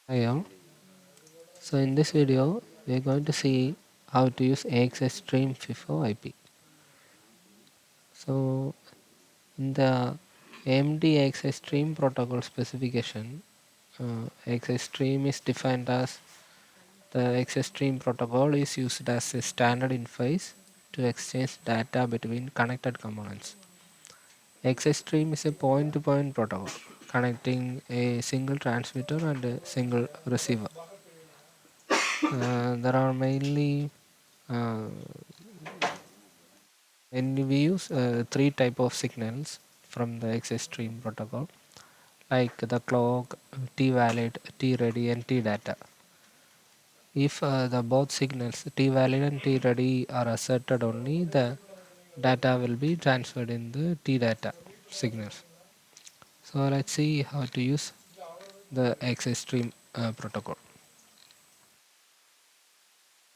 Hi all. So in this video, we are going to see how to use AXI stream FIFO IP. So in the AMD AXI stream protocol specification, AXI stream is defined as the AXI stream protocol is used as a standard interface to exchange data between connected components. AXI stream is a point-to-point protocol connecting a single transmitter and a single receiver. There are mainly uh, and we use three type of signals from the access stream protocol, like the clock, T valid, T ready, and T data. If the both signals T valid and T ready are asserted only, the data will be transferred in the T data signals. So let's see how to use the access stream protocol.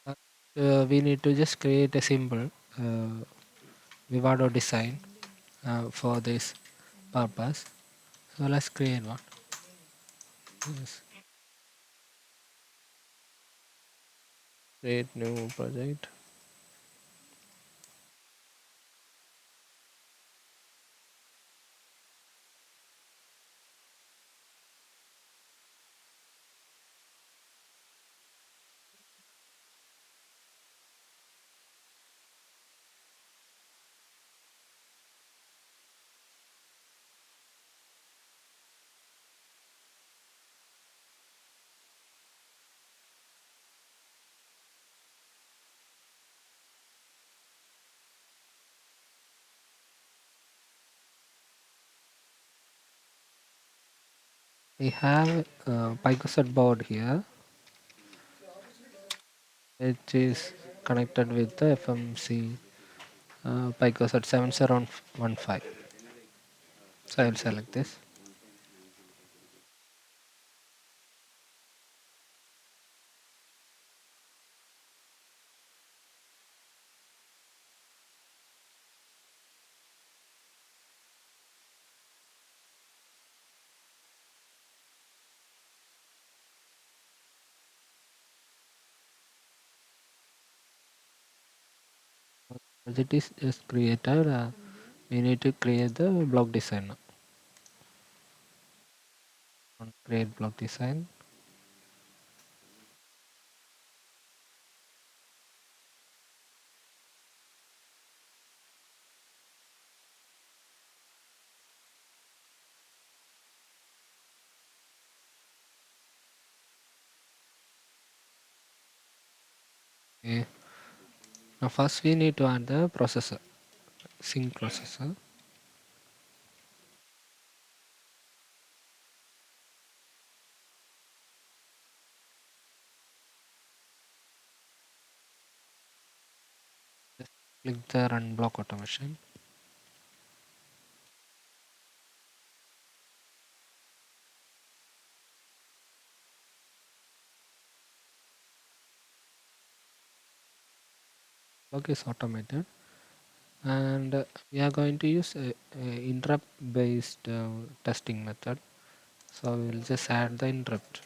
Uh, we need to just create a simple Vivado design for this purpose. So let's create one. Yes. Create new project. We have a Picoset board here, which is connected with the FMC Picoset 7015. So I will select this. Project is just created. We need to create the block design now. Create block design. Okay. Now first we need to add the processor, sync processor. Just click the run block automation. Block is automated, and we are going to use a interrupt based testing method. So we will just add the interrupt.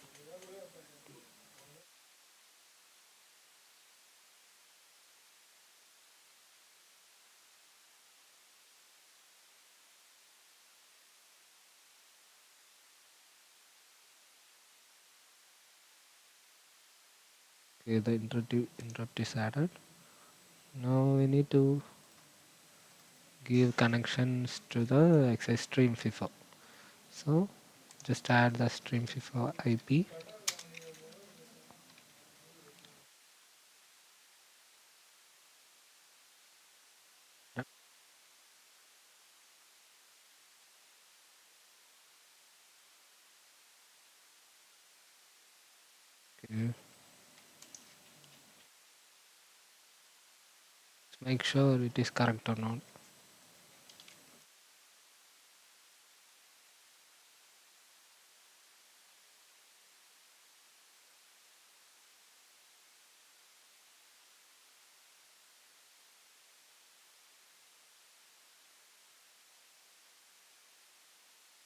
Okay, the interrupt is added. Now we need to give connections to the access stream FIFO. So just add the stream FIFO IP. Okay. Make sure it is correct or not.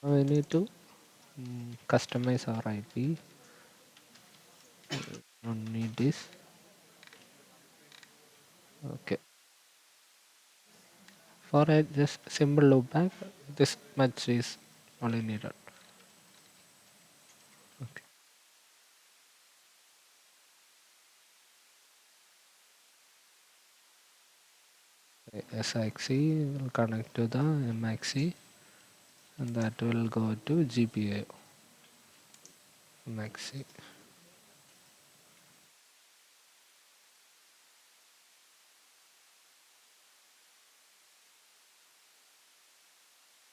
Now we need to customize our IP. don't need this. Okay, for a just simple loop back, this much is only needed. Okay, SIXC will connect to the MXC, and that will go to GPA MXC.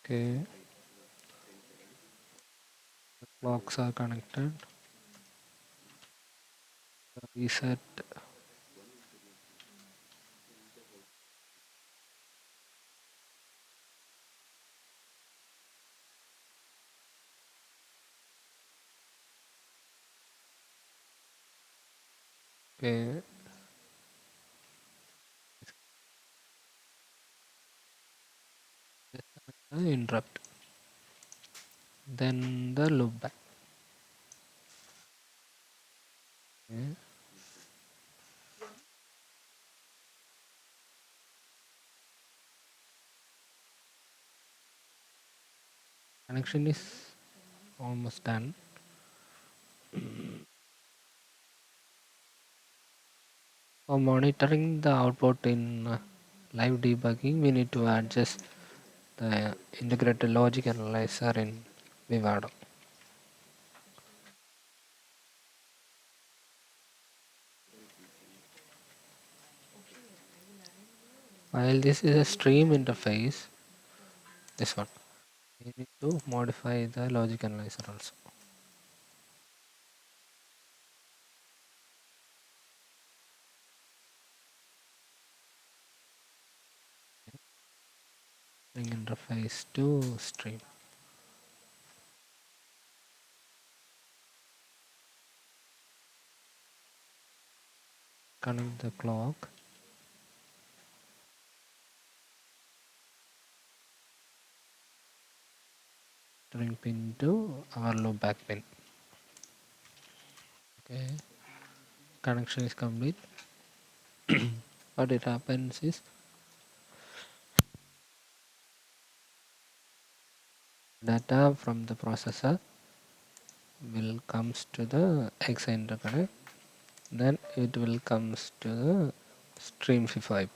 Okay, clocks are connected. Reset. Okay, interrupt. Then the loop back. Okay. Connection is almost done. For monitoring the output in live debugging, we need to adjust the integrated logic analyzer in Vivado. While this is a stream interface, this one, we need to modify the logic analyzer also. Bring interface to stream. Connect the clock. String pin to our loopback pin. Okay, connection is complete. What it happens is data from the processor will comes to the AXI interconnect, then it will comes to the stream FIFO IP.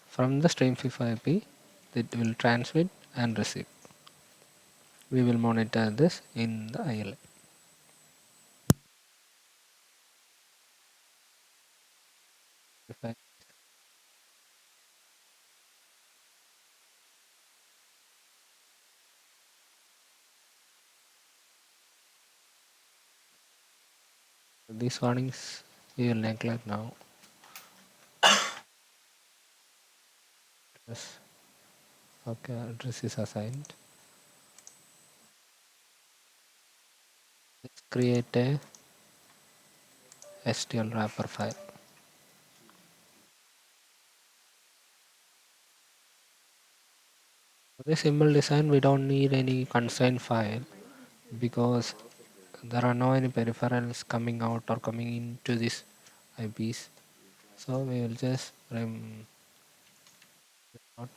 From the stream FIFO IP, it will transmit and receive. We will monitor this in the ILA. These warnings we will neglect now. Yes. Okay, address is assigned. Let's create a STL wrapper file. For this simple design, we don't need any constraint file because there are no any peripherals coming out or coming into this IPs. So we will just not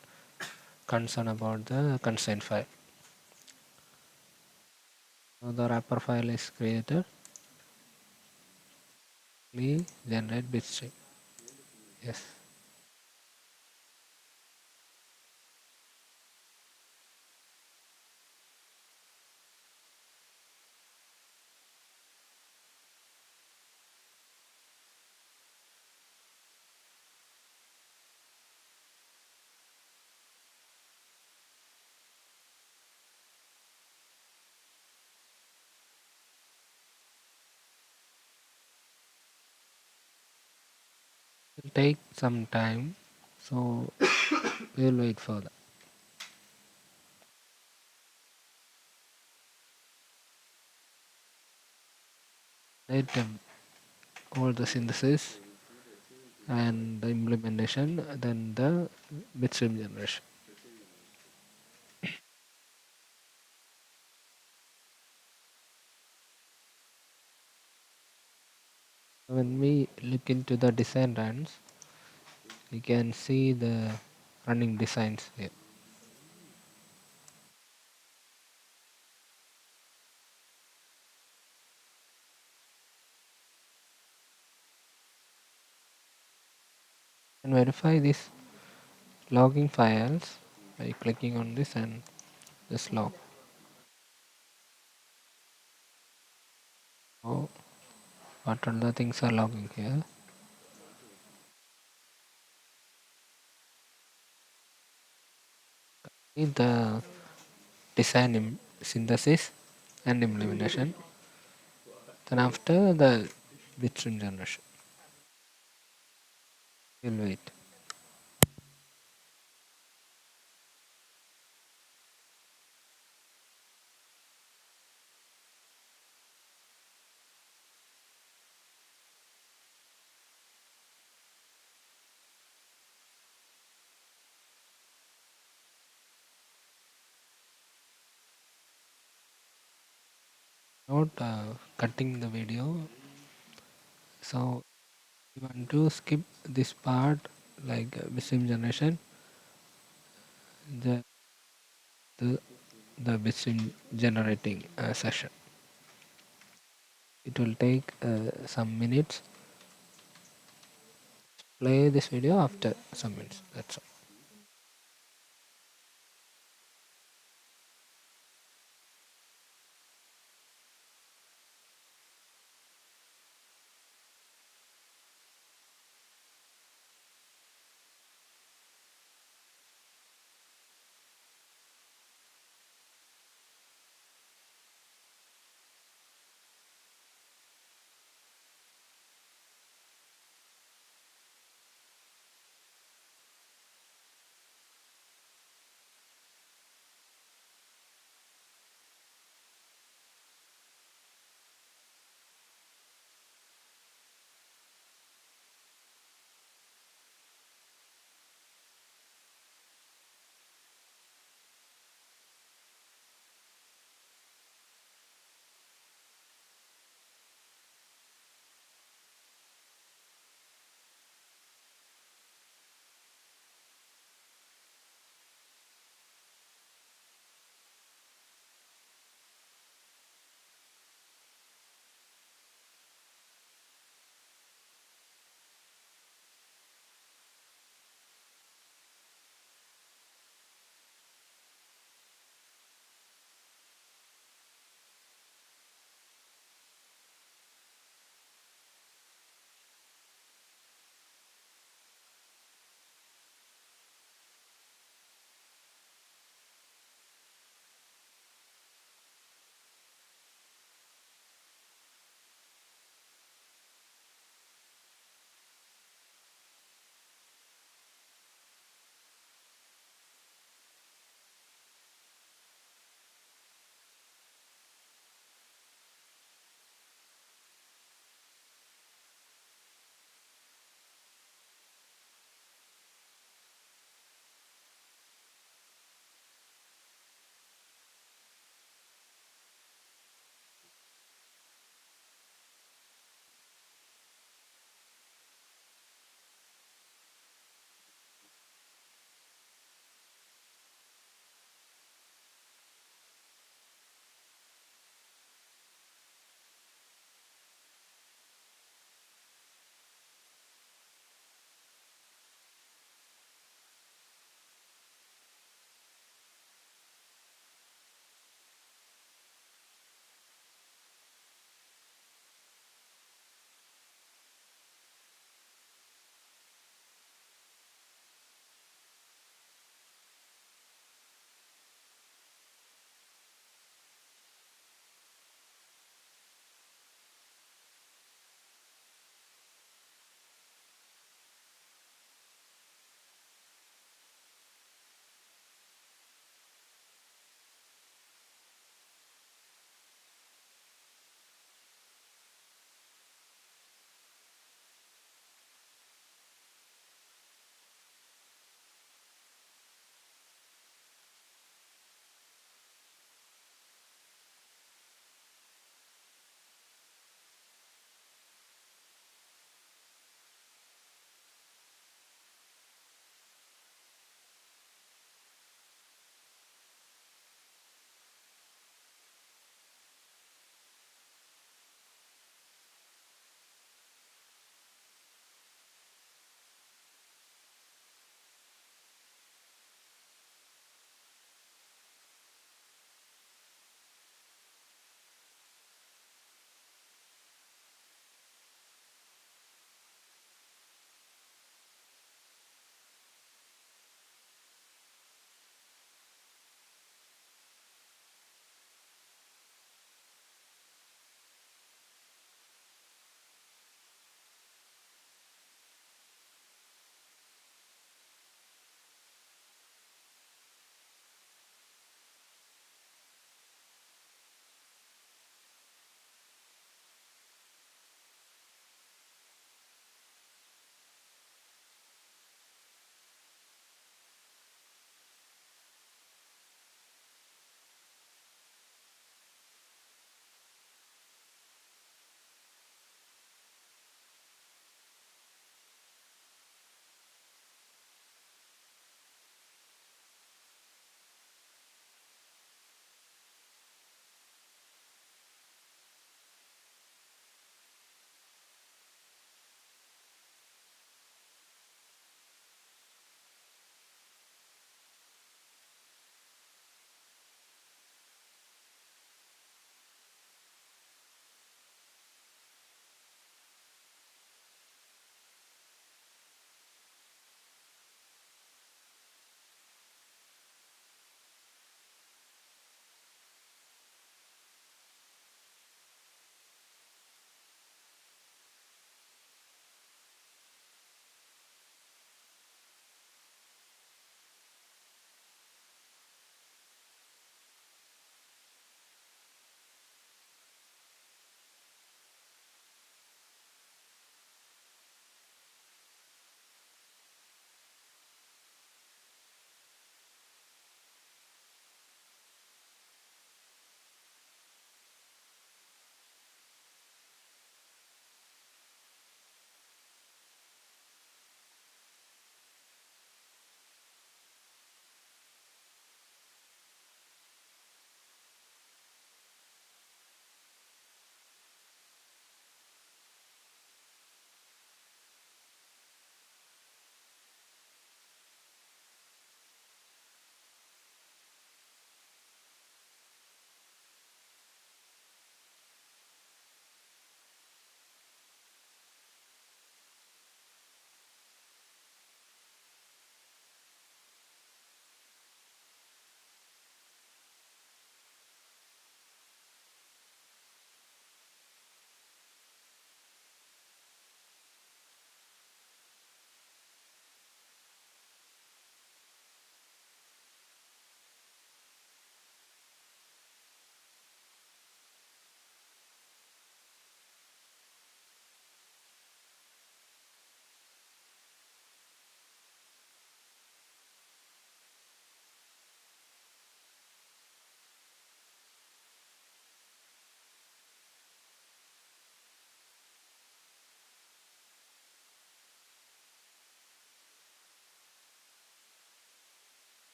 concern about the constraint file. So the wrapper file is created. We generate bitstream. Yes. It will take some time. So we will wait for that. Let all the synthesis and the implementation, then the bitstream generation. When we look into the design runs, we can see the running designs here. And verify these logging files by clicking on this and this log. So what are the things are logging here? The design synthesis and implementation. Then after the bitstream generation. We'll wait. Not cutting the video. So you want to skip this part like bitstream generation, the the, the bitstream generating session. It will take some minutes. Play this video after some minutes. That's all.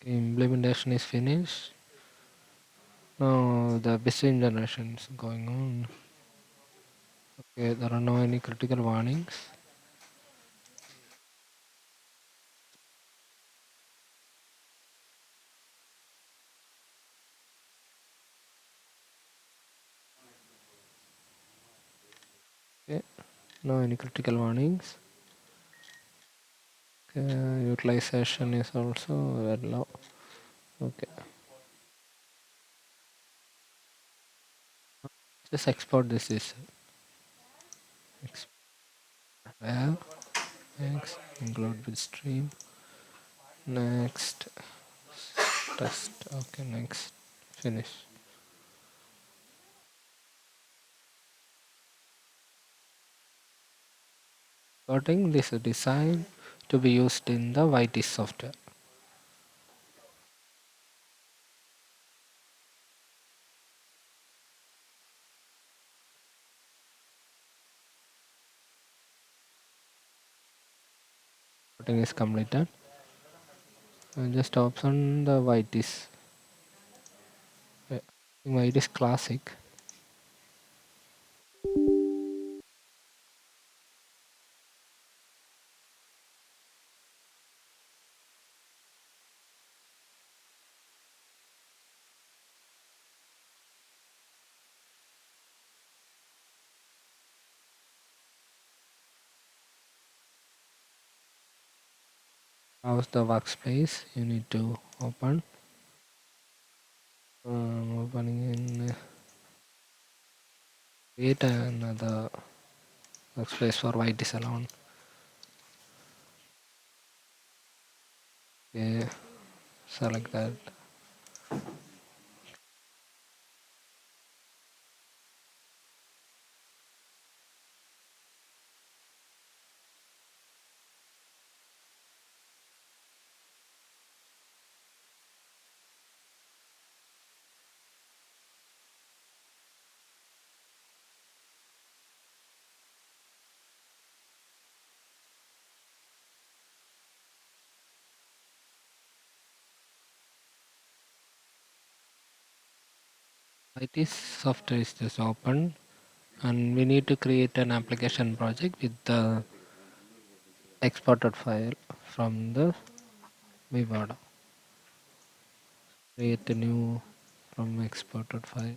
Implementation is finished. Now the business generation is going on. Okay, there are no any critical warnings. Okay, no any critical warnings. Okay, utilization is also very low. Okay, just export this is where next include with stream. Next test. Okay, next finish. Exporting this design to be used in the YT software. Exporting is completed. And just open the YTs. YTs classic. Browse the workspace. You need to open. Opening in create another workspace for YTs alone. Okay, select that. YTs software is just open, and we need to create an application project with the exported file from the Vivado. Create a new from exported file.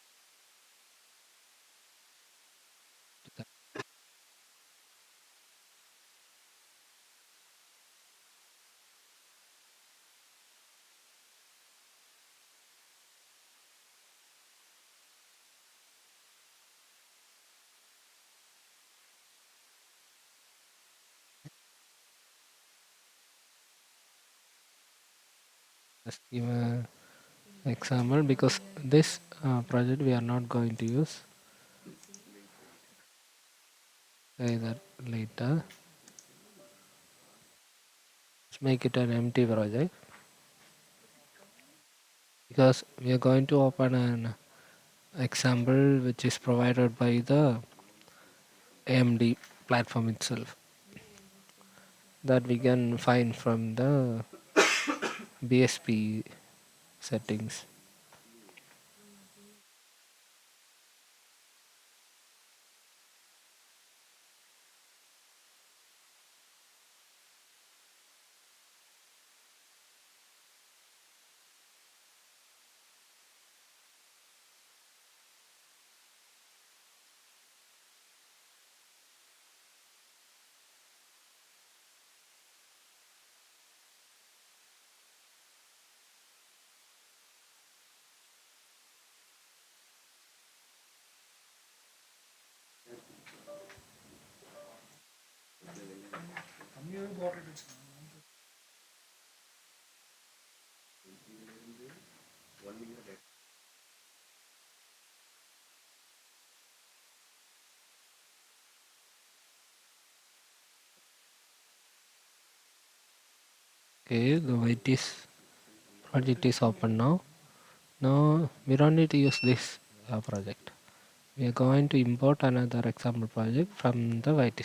Just give an example because this project we are not going to use. Say that later. Let's make it an empty project because we are going to open an example which is provided by the AMD platform itself that we can find from the BSP settings. Okay, the white is project is open now. Now we don't need to use this project. We are going to import another example project from the white.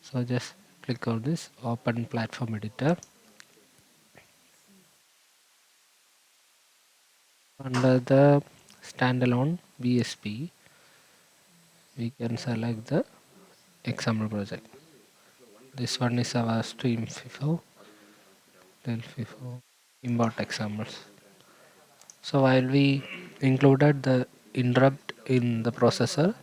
So just click on this open platform editor. Under the standalone VSP, we can select the example project. This one is our stream FIFO, del FIFO, import examples. So while we included the interrupt in the processor,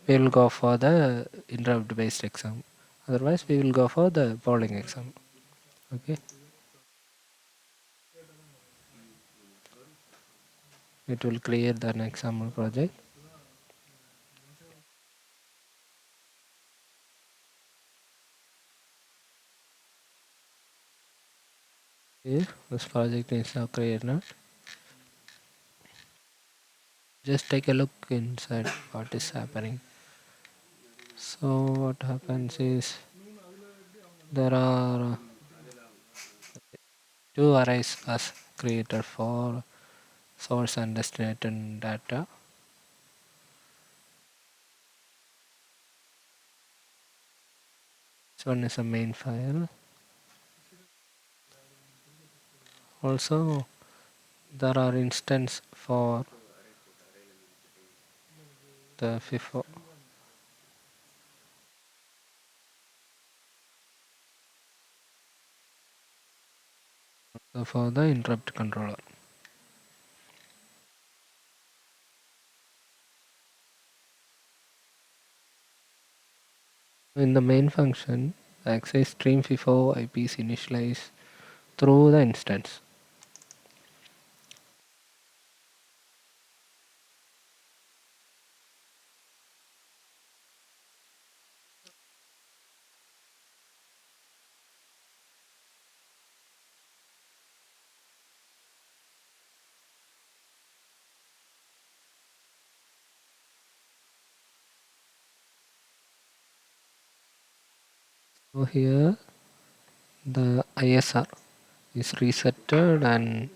we will go for the interrupt based exam. Otherwise, we will go for the polling exam. Okay, it will create an example project. Okay, this project is now created. Just take a look inside what is happening. So what happens is there are two arrays as created for source and destination data. This one is a main file. Also, there are instances for the FIFO. For the interrupt controller. In the main function, the AXI stream FIFO IP is initialized through the instance. So here the ISR is resetted and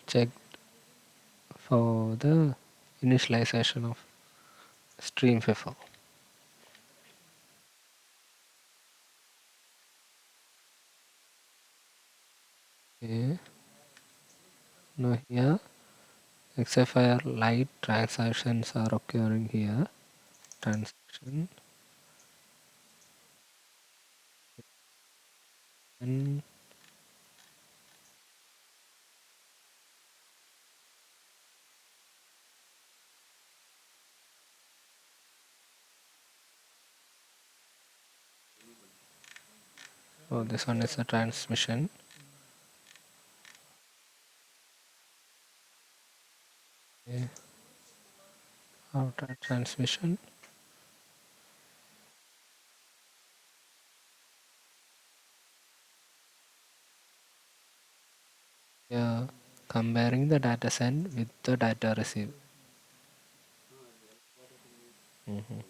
checked for the initialization of stream FIFO. Okay. Now here XFIR light transactions are occurring here. Transaction and oh, this one is a transmission. Okay. Outer transmission. Yeah, comparing the data sent with the data received. Mhm.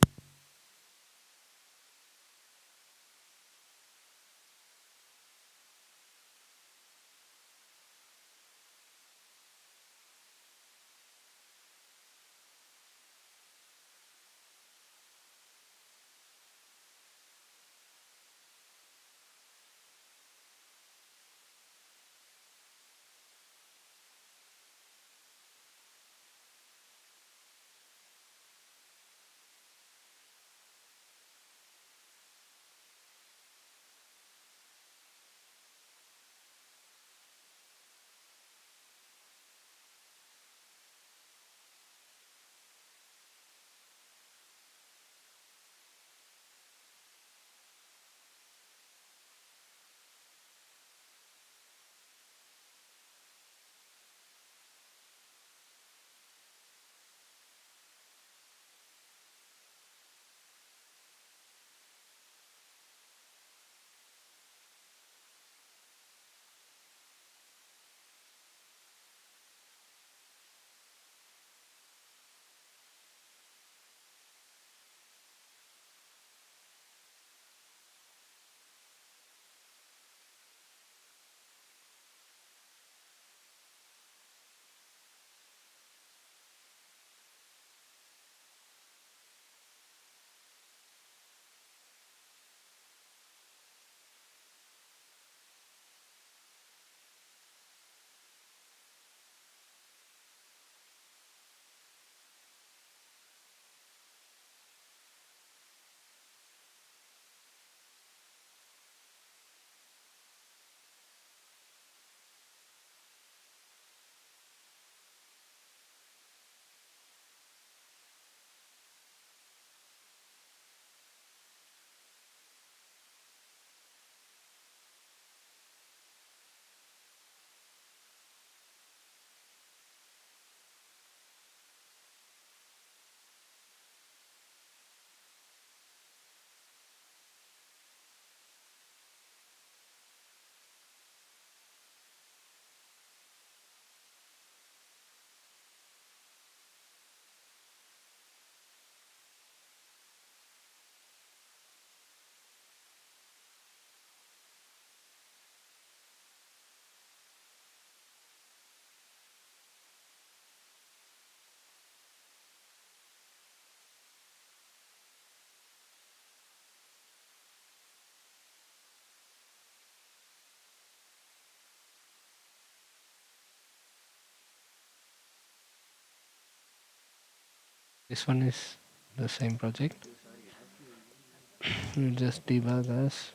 This one is the same project. You just debug as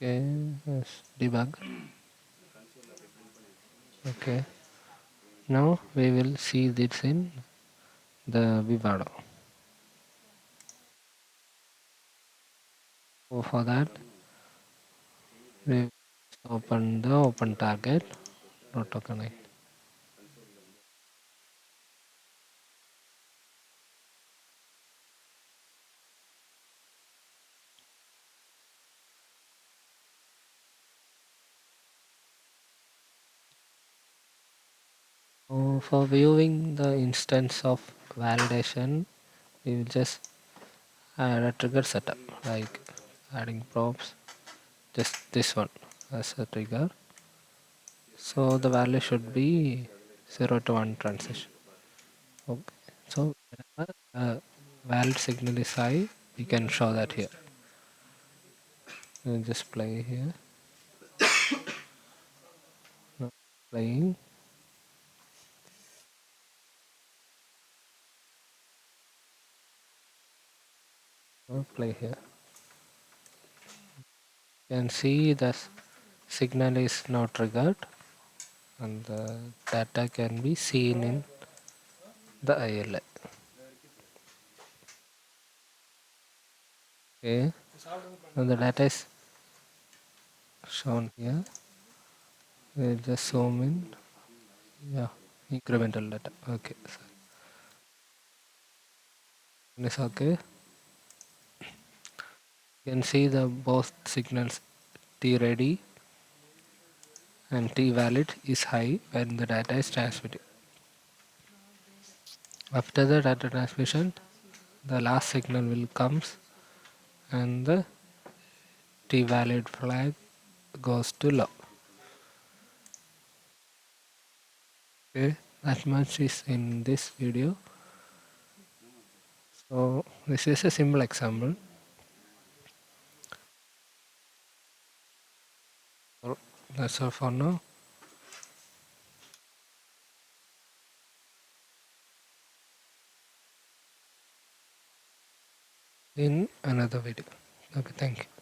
okay, as debug. Okay, now we will see this in the Vivado. So for that, we open the open target, not connect. So for viewing the instance of validation, we will just add a trigger setup, like adding props, just this one as a trigger. So the value should be 0 to 1 transition. Okay. So whenever valid signal is high, we can show that here. We'll just play here. Now playing. Now play here. You can see the signal is now triggered and the data can be seen in the ILA. Okay. And the data is shown here. We'll just zoom in. Yeah. Incremental data. Okay. So it's okay. You can see the both signals T ready and T valid is high when the data is transmitted. After the data transmission, the last signal will comes and the T valid flag goes to low. Okay, that much is in this video. So this is a simple example. So that's all for now. In another video. Okay, thank you.